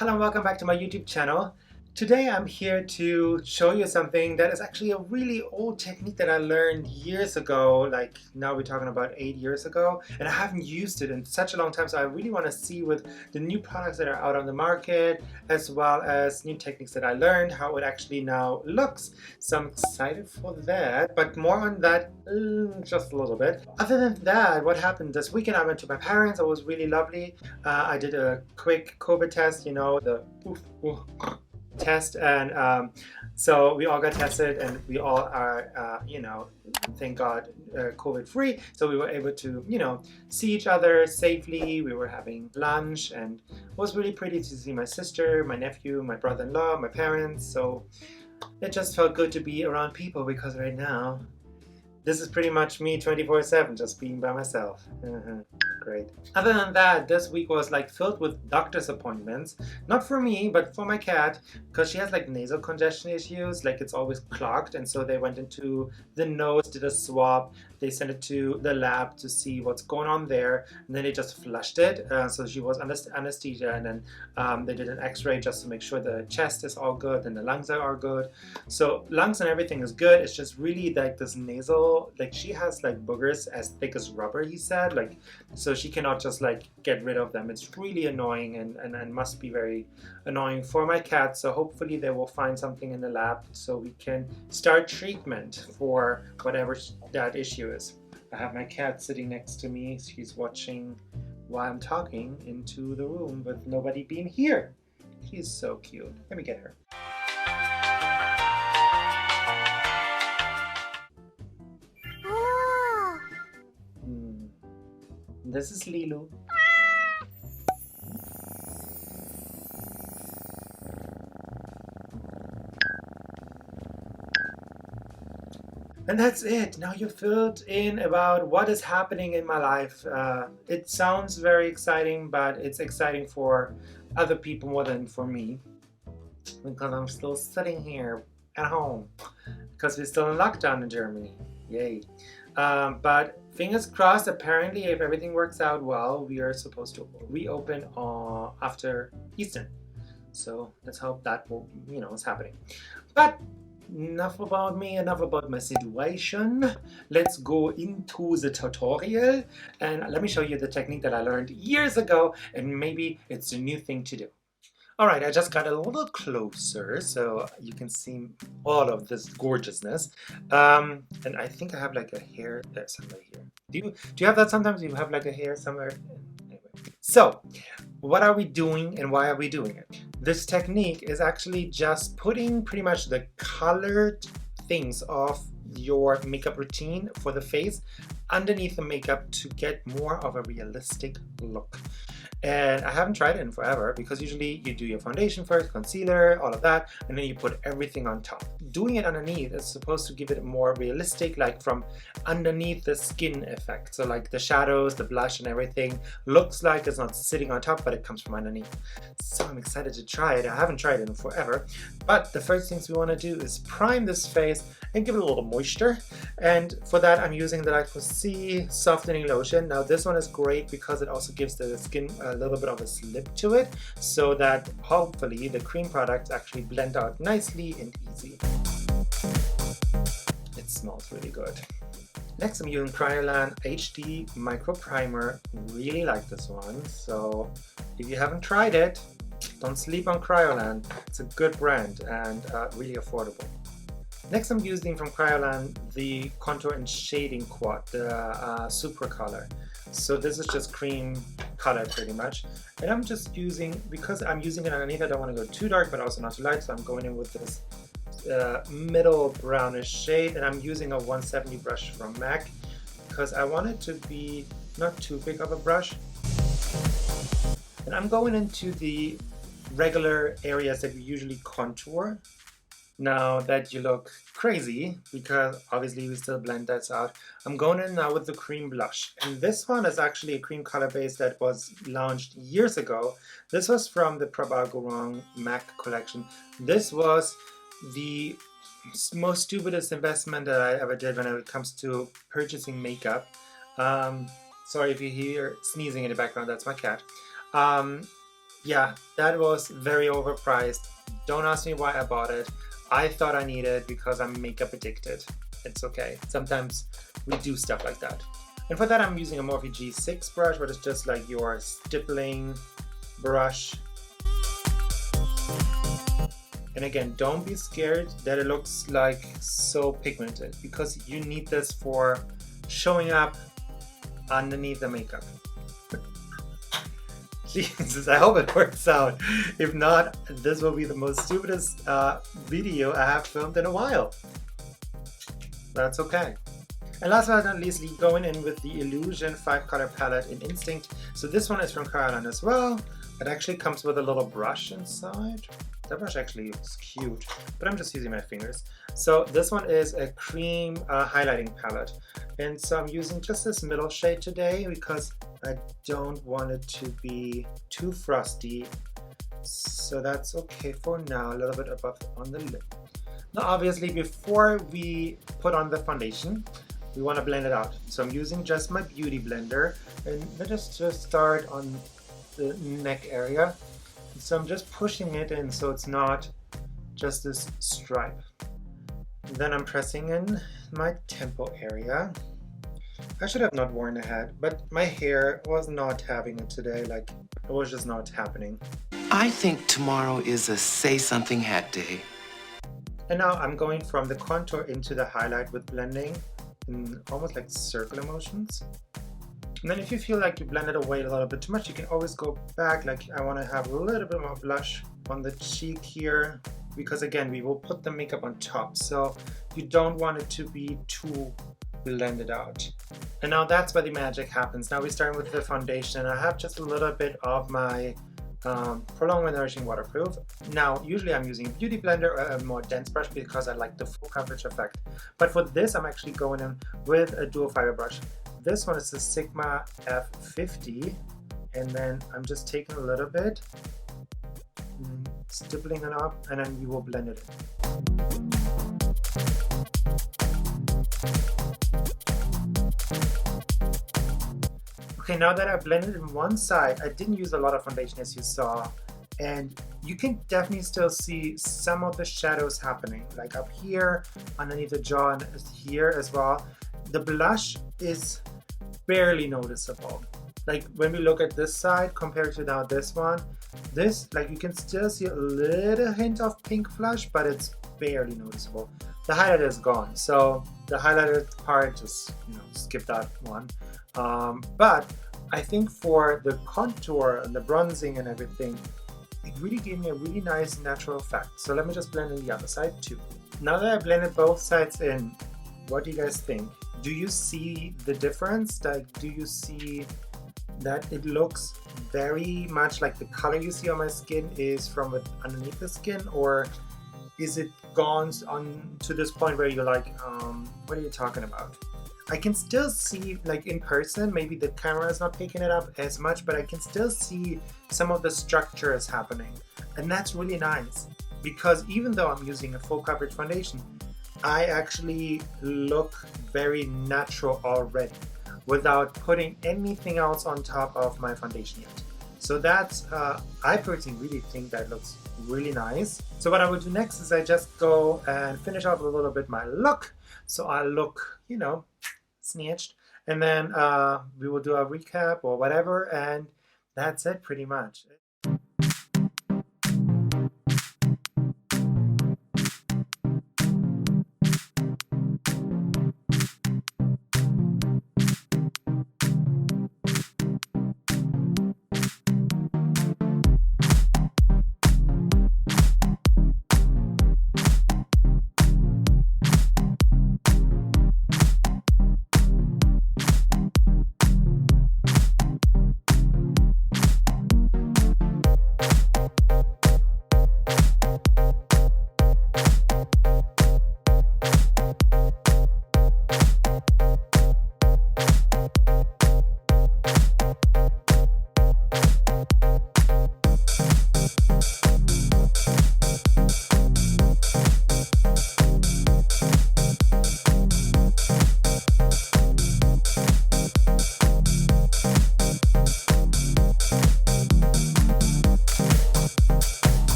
Hello and welcome back to my YouTube channel. Today I'm here to show you something that is actually a really old technique that I learned years ago, like now we're talking about 8 years ago, and I haven't used it in such a long time, so I really want to see with the new products that are out on the market as well as new techniques that I learned how it actually now looks. So I'm excited for that, but more on that just a little bit. Other than that, what happened this weekend, I went to my parents. It was really lovely. I did a quick COVID test, you know, the test, and so we all got tested and we all are thank God COVID free, so we were able to see each other safely. We were having lunch and it was really pretty to see my sister, my nephew, my brother-in-law, my parents. So it just felt good to be around people, because right now this is pretty much me 24/7, just being by myself. Great. Other than that, this week was like filled with doctor's appointments. Not for me, but for my cat, because she has like nasal congestion issues, like it's always clogged, and so they went into the nose, did a swab, they sent it to the lab to see what's going on there, and then they just flushed it. So she was under anesthesia, and then they did an x-ray just to make sure the chest is all good and the lungs are all good. So lungs and everything is good. It's just really like this nasal, like she has like boogers as thick as rubber, he said, like, so she cannot just like get rid of them. It's really annoying and must be very annoying for my cat. So hopefully they will find something in the lab so we can start treatment for whatever that issue is. I have my cat sitting next to me. She's watching while I'm talking into the room with nobody being here. She's so cute. Let me get her. This is Lilo. And that's it. Now you're filled in about what is happening in my life. It sounds very exciting, but it's exciting for other people more than for me, because I'm still sitting here at home because we're still in lockdown in Germany. Yay. But fingers crossed, apparently if everything works out well, we are supposed to reopen after Easter. So let's hope that will, is happening. But enough about me, enough about my situation. Let's go into the tutorial and let me show you the technique that I learned years ago, and maybe it's a new thing to do. Alright, I just got a little closer so you can see all of this gorgeousness. And I think I have like a hair there somewhere here. Do you have that sometimes? You have like a hair somewhere? Anyway. So, what are we doing and why are we doing it? This technique is actually just putting pretty much the colored things of your makeup routine for the face underneath the makeup to get more of a realistic look. And I haven't tried it in forever, because usually you do your foundation first, concealer, all of that, and then you put everything on top. Doing it underneath is supposed to give it a more realistic, like from underneath the skin effect. So like the shadows, the blush and everything looks like it's not sitting on top, but it comes from underneath. So I'm excited to try it. I haven't tried it in forever. But the first things we want to do is prime this face and give it a little moisture. And for that I'm using the C softening lotion. Now this one is great because it also gives the skin a little bit of a slip to it, so that hopefully the cream products actually blend out nicely and easy. It smells really good. Next I'm using Kryolan HD Micro Primer. Really like this one, so if you haven't tried it, don't sleep on Kryolan. It's a good brand and really affordable. Next I'm using from Kryolan the Contour and Shading Quad, the Super Color. So this is just cream color pretty much, and I'm just using, because I'm using it underneath, I don't want to go too dark but also not too light, so I'm going in with this middle brownish shade, and I'm using a 170 brush from MAC because I want it to be not too big of a brush. And I'm going into the regular areas that we usually contour. Now that you look crazy, because obviously we still blend that out, I'm going in now with the cream blush. And this one is actually a cream color base that was launched years ago. This was from the Prabhagurang MAC collection. This was the most stupidest investment that I ever did when it comes to purchasing makeup. Sorry if you hear sneezing in the background, that's my cat. Yeah, that was very overpriced. Don't ask me why I bought it. I thought I needed it because I'm makeup addicted. It's okay. Sometimes we do stuff like that. And for that I'm using a Morphe G6 brush, but it's just like your stippling brush. And again, don't be scared that it looks like so pigmented, because you need this for showing up underneath the makeup. Jesus, I hope it works out. If not, this will be the most stupidest video I have filmed in a while. That's okay. And last but not least, going in with the Illusion 5-color palette in Instinct. So this one is from Caroline as well. It actually comes with a little brush inside. That brush actually looks cute, but I'm just using my fingers. So this one is a cream highlighting palette. And so I'm using just this middle shade today because I don't want it to be too frosty. So that's okay for now, a little bit above on the lip. Now obviously before we put on the foundation, we want to blend it out. So I'm using just my beauty blender, and let us just start on the neck area. So I'm just pushing it in so it's not just this stripe. Then I'm pressing in my temple area. I should have not worn a hat, but my hair was not having it today, like it was just not happening. I think tomorrow is a say something hat day. And now I'm going from the contour into the highlight with blending in almost like circular motions. And then if you feel like you blended away a little bit too much, you can always go back. Like I want to have a little bit more blush on the cheek here, because again, we will put the makeup on top. So you don't want it to be too blended out. And now that's where the magic happens. Now we're starting with the foundation. I have just a little bit of my Prolong and Nourishing Waterproof. Now usually I'm using a beauty blender or a more dense brush because I like the full coverage effect. But for this I'm actually going in with a dual fiber brush. This one is the Sigma F50, and then I'm just taking a little bit, stippling it up, and then we will blend it in. Okay, now that I've blended in one side, I didn't use a lot of foundation as you saw, and you can definitely still see some of the shadows happening, like up here, underneath the jaw, and here as well. The blush is barely noticeable. Like when we look at this side compared to now this one, this, like you can still see a little hint of pink flush, but it's barely noticeable. The highlighter is gone, so the highlighter part, just skip that one. But I think for the contour and the bronzing and everything, it really gave me a really nice natural effect. So let me just blend in the other side too. Now that I blended both sides in, what do you guys think? Do you see the difference? Like, do you see that it looks very much like the color you see on my skin is from underneath the skin, or is it gone on to this point where you're like, what are you talking about? I can still see, like in person, maybe the camera is not picking it up as much, but I can still see some of the structures happening. And that's really nice, because even though I'm using a full coverage foundation, I actually look very natural already without putting anything else on top of my foundation yet. So that's, I personally really think that looks really nice. So what I will do next is I just go and finish off a little bit my look. So I look, snatched. And then we will do a recap or whatever, and that's it pretty much.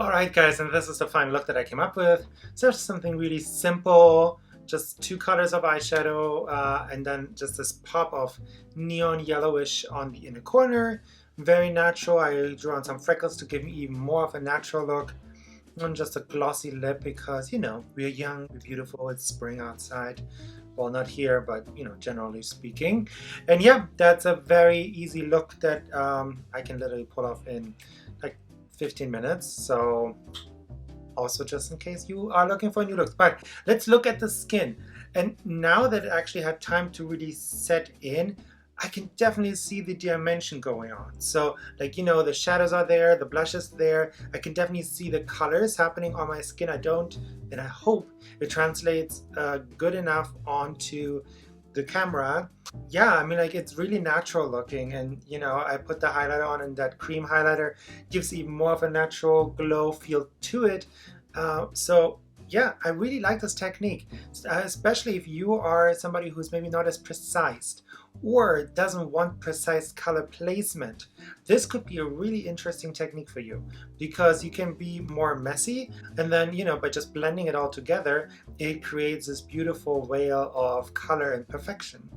Alright guys, and this is the final look that I came up with. So it's something really simple, just 2 colors of eyeshadow and then just this pop of neon yellowish on the inner corner. Very natural. I drew on some freckles to give me even more of a natural look. And just a glossy lip because, you know, we're young, we're beautiful, it's spring outside. Well, not here, but, you know, generally speaking. And yeah, that's a very easy look that I can literally pull off in like 15 minutes. So also just in case you are looking for new looks. But let's look at the skin. And now that it actually had time to really set in, I can definitely see the dimension going on. So like, you know, the shadows are there, the blush is there. I can definitely see the colors happening on my skin. And I hope it translates good enough onto the camera. Yeah, I mean, like, it's really natural looking, and you know, I put the highlighter on, and that cream highlighter gives even more of a natural glow feel to it. So yeah, I really like this technique, especially if you are somebody who's maybe not as precise or doesn't want precise color placement. This could be a really interesting technique for you because you can be more messy, and then, you know, by just blending it all together, it creates this beautiful veil of color and perfection.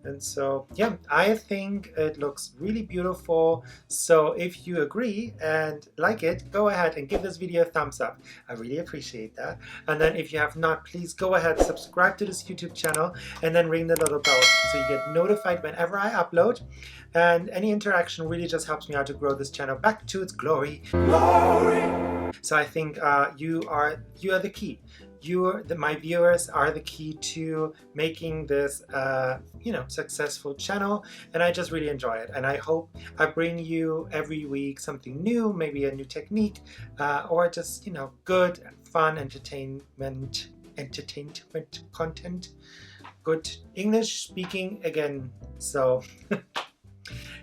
And so yeah, I think it looks really beautiful. So if you agree and like it, go ahead and give this video a thumbs up. I really appreciate that. And then if you have not, please go ahead, subscribe to this YouTube channel and then ring the little bell so you get notified whenever I upload. And any interaction really just helps me out to grow this channel back to its glory. So I think you are the key. My viewers are the key to making this you know, successful channel, and I just really enjoy it. And I hope I bring you every week something new, maybe a new technique, or just, you know, good, fun entertainment content, good English speaking again. So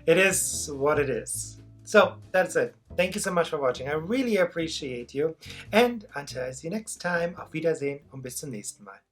it is what it is. So that's it. Thank you so much for watching. I really appreciate you. And until I see you next time, auf Wiedersehen und bis zum nächsten Mal.